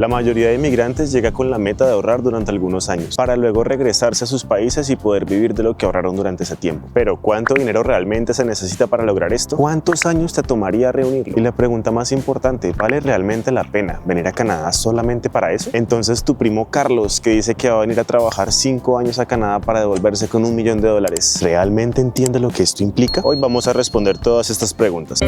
La mayoría de inmigrantes llega con la meta de ahorrar durante algunos años, para luego regresarse a sus países y poder vivir de lo que ahorraron durante ese tiempo. Pero ¿cuánto dinero realmente se necesita para lograr esto? ¿Cuántos años te tomaría reunirlo? Y la pregunta más importante, ¿vale realmente la pena venir a Canadá solamente para eso? Entonces tu primo Carlos, que dice que va a venir a trabajar 5 años a Canadá para devolverse con $1 millón, ¿realmente entiende lo que esto implica? Hoy vamos a responder todas estas preguntas.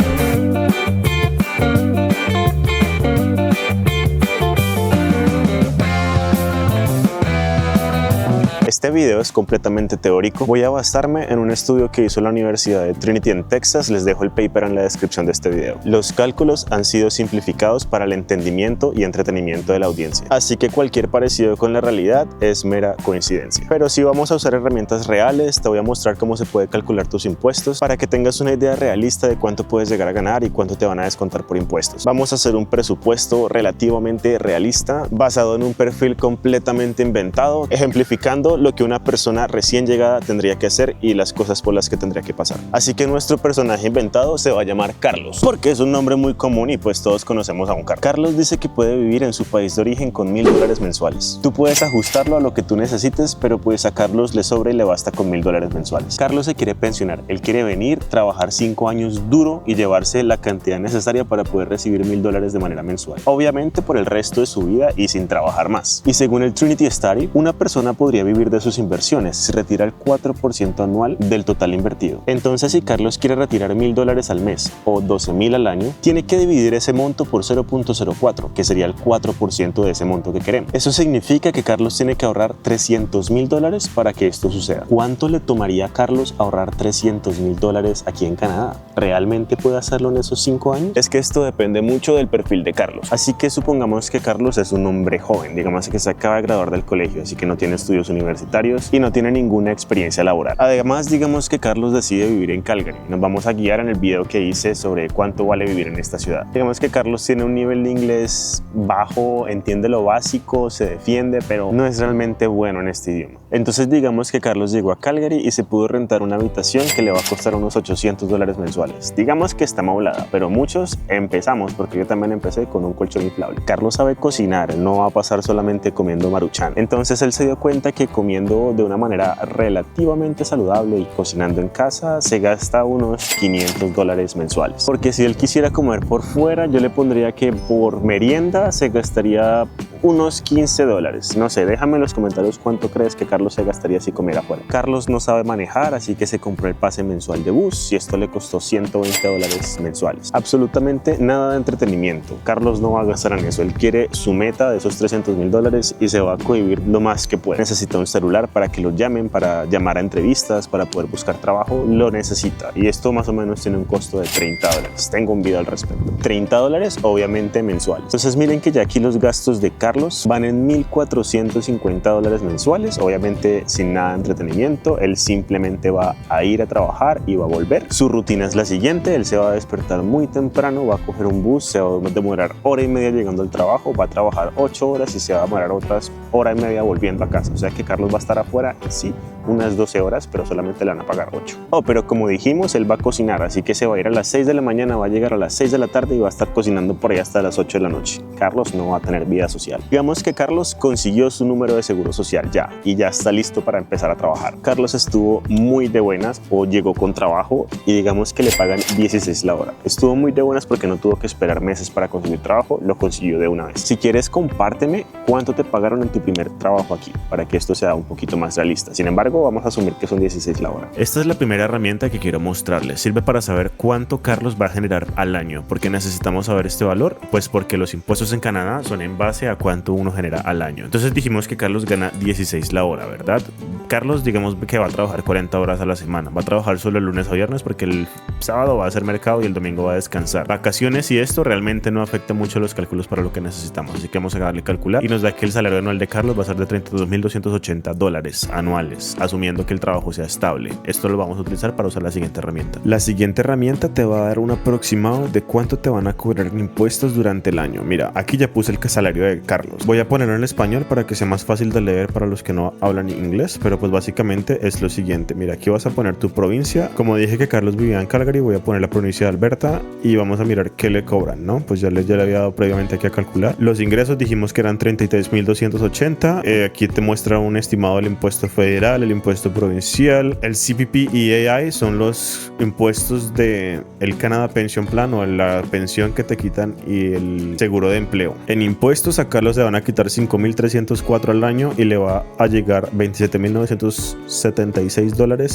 Este video es completamente teórico. Voy a basarme en un estudio que hizo la Universidad de Trinity en Texas. Les dejo el paper en la descripción de este video. Los cálculos han sido simplificados para el entendimiento y entretenimiento de la audiencia, así que cualquier parecido con la realidad es mera coincidencia. Pero si vamos a usar herramientas reales, te voy a mostrar cómo se puede calcular tus impuestos para que tengas una idea realista de cuánto puedes llegar a ganar y cuánto te van a descontar por impuestos. Vamos a hacer un presupuesto relativamente realista basado en un perfil completamente inventado, ejemplificando lo que una persona recién llegada tendría que hacer y las cosas por las que tendría que pasar. Así que nuestro personaje inventado se va a llamar Carlos, porque es un nombre muy común y pues todos conocemos a un Carlos. Carlos dice que puede vivir en su país de origen con $1,000 mensuales. Tú puedes ajustarlo a lo que tú necesites, pero pues a Carlos le sobra y le basta con $1,000 mensuales. Carlos se quiere pensionar. Él quiere venir, trabajar 5 años duro y llevarse la cantidad necesaria para poder recibir $1,000 de manera mensual. Obviamente por el resto de su vida y sin trabajar más. Y según el Trinity Study, una persona podría vivir de sus inversiones si retira el 4% anual del total invertido. Entonces, si Carlos quiere retirar $1,000 al mes o 12,000 al año, tiene que dividir ese monto por 0.04, que sería el 4% de ese monto que queremos. Eso significa que Carlos tiene que ahorrar $300,000 para que esto suceda. ¿Cuánto le tomaría a Carlos ahorrar $300,000 aquí en Canadá? ¿Realmente puede hacerlo en esos 5 años? Es que esto depende mucho del perfil de Carlos. Así que supongamos que Carlos es un hombre joven, digamos que se acaba de graduar del colegio, así que no tiene estudios universitarios y no tiene ninguna experiencia laboral. Además, digamos que Carlos decide vivir en Calgary. Nos vamos a guiar en el video que hice sobre cuánto vale vivir en esta ciudad. Digamos que Carlos tiene un nivel de inglés bajo, entiende lo básico, se defiende, pero no es realmente bueno en este idioma. Entonces digamos que Carlos llegó a Calgary y se pudo rentar una habitación que le va a costar unos $800 mensuales. Digamos que está amoblada, pero muchos empezamos, porque yo también empecé con un colchón inflable. Carlos sabe cocinar, no va a pasar solamente comiendo Maruchan. Entonces él se dio cuenta que comiendo de una manera relativamente saludable y cocinando en casa se gasta unos $500 mensuales. Porque si él quisiera comer por fuera, yo le pondría que por merienda se gastaría unos $15. No sé, déjame en los comentarios cuánto crees que Carlos se gastaría si comiera afuera. Carlos no sabe manejar, así que se compró el pase mensual de bus y esto le costó $120 mensuales. Absolutamente nada de entretenimiento. Carlos no va a gastar en eso. Él quiere su meta de esos $300,000 y se va a cohibir lo más que puede. Necesita un celular para que lo llamen, para llamar a entrevistas, para poder buscar trabajo. Lo necesita y esto más o menos tiene un costo de $30. Tengo un video al respecto. $30 obviamente mensuales. Entonces miren que ya aquí los gastos de Carlos van en $1,450 mensuales, obviamente sin nada de entretenimiento. Él simplemente va a ir a trabajar y va a volver. Su rutina es la siguiente: él se va a despertar muy temprano, va a coger un bus, se va a demorar 1h30 llegando al trabajo, va a trabajar 8 horas y se va a demorar otras 1h30 volviendo a casa. O sea que Carlos va a estar afuera, sí, unas 12 horas, pero solamente le van a pagar 8. Pero como dijimos, él va a cocinar, así que se va a ir a las 6 de la mañana, va a llegar a las 6 de la tarde y va a estar cocinando por ahí hasta las 8 de la noche. Carlos no va a tener vida social. Digamos que Carlos consiguió su número de seguro social ya y ya está listo para empezar a trabajar. Carlos estuvo muy de buenas o llegó con trabajo y digamos que le pagan 16 la hora. Estuvo muy de buenas porque no tuvo que esperar meses para conseguir trabajo, lo consiguió de una vez. Si quieres, compárteme cuánto te pagaron en tu primer trabajo aquí para que esto sea un poquito más realista. Sin embargo, vamos a asumir que son 16 la hora. Esta es la primera herramienta que quiero mostrarles. Sirve para saber cuánto Carlos va a generar al año. ¿Por qué necesitamos saber este valor? Pues porque los impuestos en Canadá son en base a cuánto uno genera al año. Entonces dijimos que Carlos gana 16 la hora, ¿verdad? Carlos, digamos que va a trabajar 40 horas a la semana. Va a trabajar solo el lunes a viernes porque el sábado va a hacer mercado y el domingo va a descansar. Vacaciones y esto realmente no afecta mucho los cálculos para lo que necesitamos. Así que vamos a darle calcular y nos da que el salario anual de Carlos va a ser de $32,280 anuales, asumiendo que el trabajo sea estable. Esto lo vamos a utilizar para usar la siguiente herramienta. La siguiente herramienta te va a dar un aproximado de cuánto te van a cobrar en impuestos durante el año. Mira, aquí ya puse el salario de Carlos. Voy a ponerlo en español para que sea más fácil de leer para los que no hablan inglés, pero pues básicamente es lo siguiente. Mira, aquí vas a poner tu provincia. Como dije que Carlos vivía en Calgary, voy a poner la provincia de Alberta y vamos a mirar qué le cobran, ¿no? Pues ya le había dado previamente aquí a calcular. Los ingresos dijimos que eran 33.280. Aquí te muestra un estimado del impuesto federal, el impuesto provincial, el CPP y AI son los impuestos de el Canada Pension Plan o la pensión que te quitan y el seguro de empleo. En impuestos a Carlos se van a quitar 5.304 al año y le va a llegar $27.976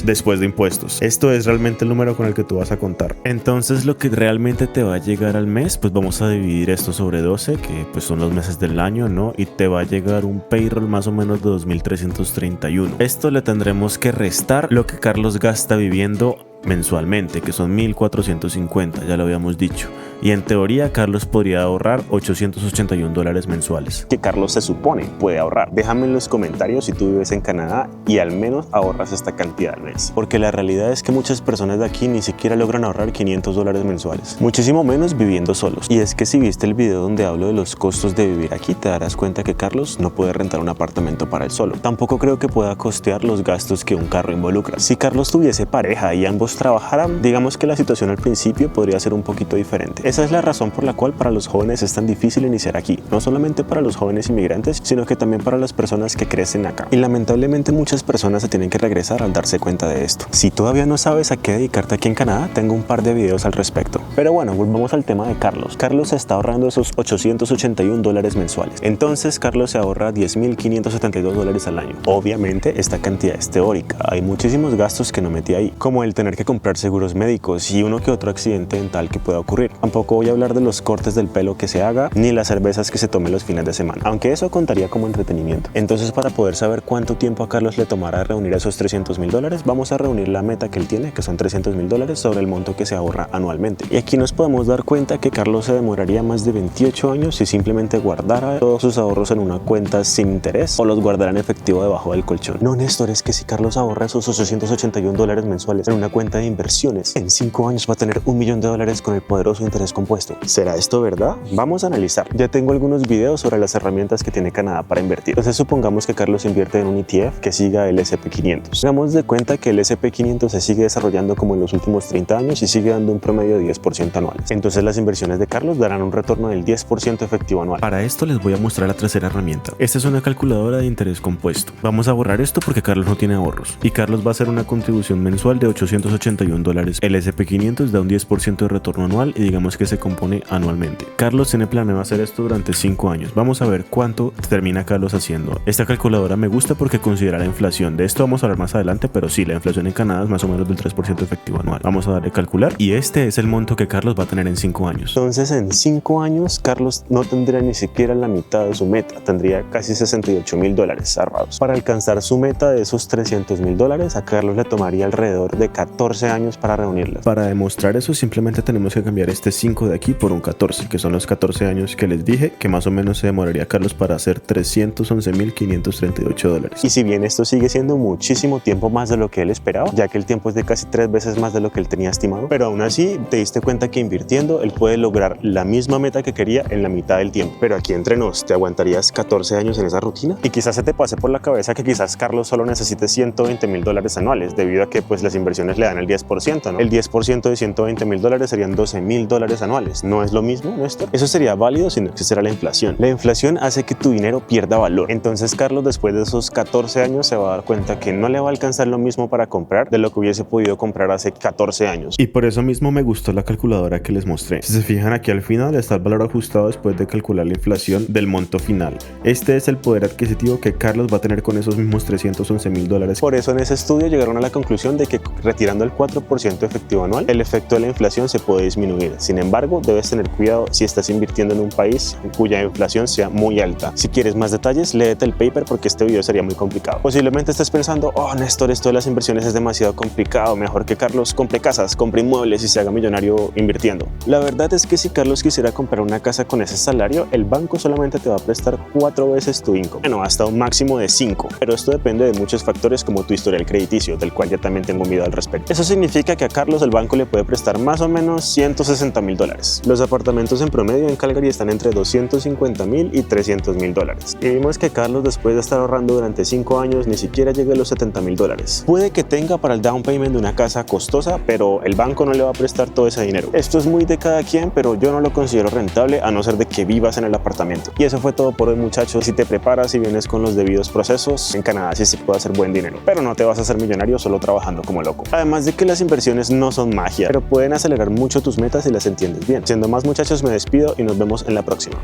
después de impuestos. Esto es realmente el número con el que tú vas a contar. Entonces lo que realmente te va a llegar al mes, pues vamos a dividir esto sobre 12, que pues son los meses del año, ¿no? Y te va a llegar un payroll más o menos de 2.331. Esto le tendremos que restar lo que Carlos gasta viviendo mensualmente, que son 1.450, ya lo habíamos dicho. Y en teoría Carlos podría ahorrar $881 mensuales, que Carlos se supone puede ahorrar. Déjame en los comentarios si tú vives en Canadá y al menos ahorras esta cantidad al mes, porque la realidad es que muchas personas de aquí ni siquiera logran ahorrar $500 mensuales, muchísimo menos viviendo solos. Y es que si viste el video donde hablo de los costos de vivir aquí, te darás cuenta que Carlos no puede rentar un apartamento para él solo. Tampoco creo que pueda costear los gastos que un carro involucra. Si Carlos tuviese pareja y ambos trabajaran, digamos que la situación al principio podría ser un poquito diferente. Esa es la razón por la cual para los jóvenes es tan difícil iniciar aquí, no solamente para los jóvenes inmigrantes, sino que también para las personas que crecen acá. Y lamentablemente muchas personas se tienen que regresar al darse cuenta de esto. Si todavía no sabes a qué dedicarte aquí en Canadá, tengo un par de videos al respecto. Pero bueno, volvamos al tema de Carlos. Carlos se está ahorrando esos $881 mensuales. Entonces Carlos se ahorra $10.572 al año. Obviamente esta cantidad es teórica. Hay muchísimos gastos que no metí ahí, como el tener que comprar seguros médicos y uno que otro accidente dental que pueda ocurrir. Tampoco voy a hablar de los cortes del pelo que se haga ni las cervezas que se tome los fines de semana, aunque eso contaría como entretenimiento. Entonces, para poder saber cuánto tiempo a Carlos le tomará reunir esos $300.000, vamos a reunir la meta que él tiene, que son $300.000, sobre el monto que se ahorra anualmente. Y aquí nos podemos dar cuenta que Carlos se demoraría más de 28 años si simplemente guardara todos sus ahorros en una cuenta sin interés o los guardara en efectivo debajo del colchón. No, Néstor, es que si Carlos ahorra esos $881 mensuales en una cuenta de inversiones, en 5 años va a tener $1 millón con el poderoso interés compuesto. ¿Será esto verdad? Vamos a analizar. Ya tengo algunos videos sobre las herramientas que tiene Canadá para invertir. Entonces supongamos que Carlos invierte en un ETF que siga el S&P 500. Hagamos de cuenta que el S&P 500 se sigue desarrollando como en los últimos 30 años y sigue dando un promedio de 10% anual. Entonces las inversiones de Carlos darán un retorno del 10% efectivo anual. Para esto les voy a mostrar la tercera herramienta. Esta es una calculadora de interés compuesto. Vamos a borrar esto porque Carlos no tiene ahorros y Carlos va a hacer una contribución mensual de $881. El S&P 500 da un 10% de retorno anual y digamos que se compone anualmente. Carlos tiene planeado hacer esto durante 5 años. Vamos a ver cuánto termina Carlos haciendo. Esta calculadora me gusta porque considera la inflación. De esto vamos a hablar más adelante, pero sí, la inflación en Canadá es más o menos del 3% efectivo anual. Vamos a darle a calcular y este es el monto que Carlos va a tener en 5 años. Entonces en 5 años Carlos no tendría ni siquiera la mitad de su meta, tendría casi $68.000 ahorrados. Para alcanzar su meta de esos $300.000, a Carlos le tomaría alrededor de 14 años para reunirlas. Para demostrar eso simplemente tenemos que cambiar este 5 de aquí por un 14, que son los 14 años que les dije que más o menos se demoraría Carlos para hacer $311.538. Y si bien esto sigue siendo muchísimo tiempo más de lo que él esperaba, ya que el tiempo es de casi 3 veces más de lo que él tenía estimado, pero aún así te diste cuenta que invirtiendo él puede lograr la misma meta que quería en la mitad del tiempo. Pero aquí entre nos, ¿te aguantarías 14 años en esa rutina? Y quizás se te pase por la cabeza que quizás Carlos solo necesite $120.000 anuales, debido a que pues las inversiones le dan el 10%, ¿no? El 10% de $120.000 serían $12.000 anuales. ¿No es lo mismo, Néstor? Eso sería válido si no existiera la inflación. La inflación hace que tu dinero pierda valor. Entonces Carlos, después de esos 14 años, se va a dar cuenta que no le va a alcanzar lo mismo para comprar de lo que hubiese podido comprar hace 14 años. Y por eso mismo me gustó la calculadora que les mostré. Si se fijan, aquí al final está el valor ajustado después de calcular la inflación del monto final. Este es el poder adquisitivo que Carlos va a tener con esos mismos $311.000. Por eso en ese estudio llegaron a la conclusión de que retirando el 4% efectivo anual, el efecto de la inflación se puede disminuir. Sin embargo, debes tener cuidado si estás invirtiendo en un país cuya inflación sea muy alta. Si quieres más detalles, léete el paper porque este video sería muy complicado. Posiblemente estés pensando, oh Néstor, esto de las inversiones es demasiado complicado, mejor que Carlos compre casas, compre inmuebles y se haga millonario invirtiendo. La verdad es que si Carlos quisiera comprar una casa con ese salario, el banco solamente te va a prestar 4 veces tu income. Bueno, hasta un máximo de 5, pero esto depende de muchos factores como tu historial crediticio, del cual ya también tengo un video al respecto. Eso significa que a Carlos el banco le puede prestar más o menos $160.000 $40,000. Los apartamentos en promedio en Calgary están entre $250,000 y $300,000. Y vimos que Carlos, después de estar ahorrando durante 5 años, ni siquiera llega a los $70,000. Puede que tenga para el down payment de una casa costosa, pero el banco no le va a prestar todo ese dinero. Esto es muy de cada quien, pero yo no lo considero rentable a no ser de que vivas en el apartamento. Y eso fue todo por hoy, muchachos. Si te preparas y vienes con los debidos procesos, en Canadá sí se puede hacer buen dinero, pero no te vas a hacer millonario solo trabajando como loco. Además de que las inversiones no son magia, pero pueden acelerar mucho tus metas si las entiendes bien. Siendo más, muchachos, me despido y nos vemos en la próxima.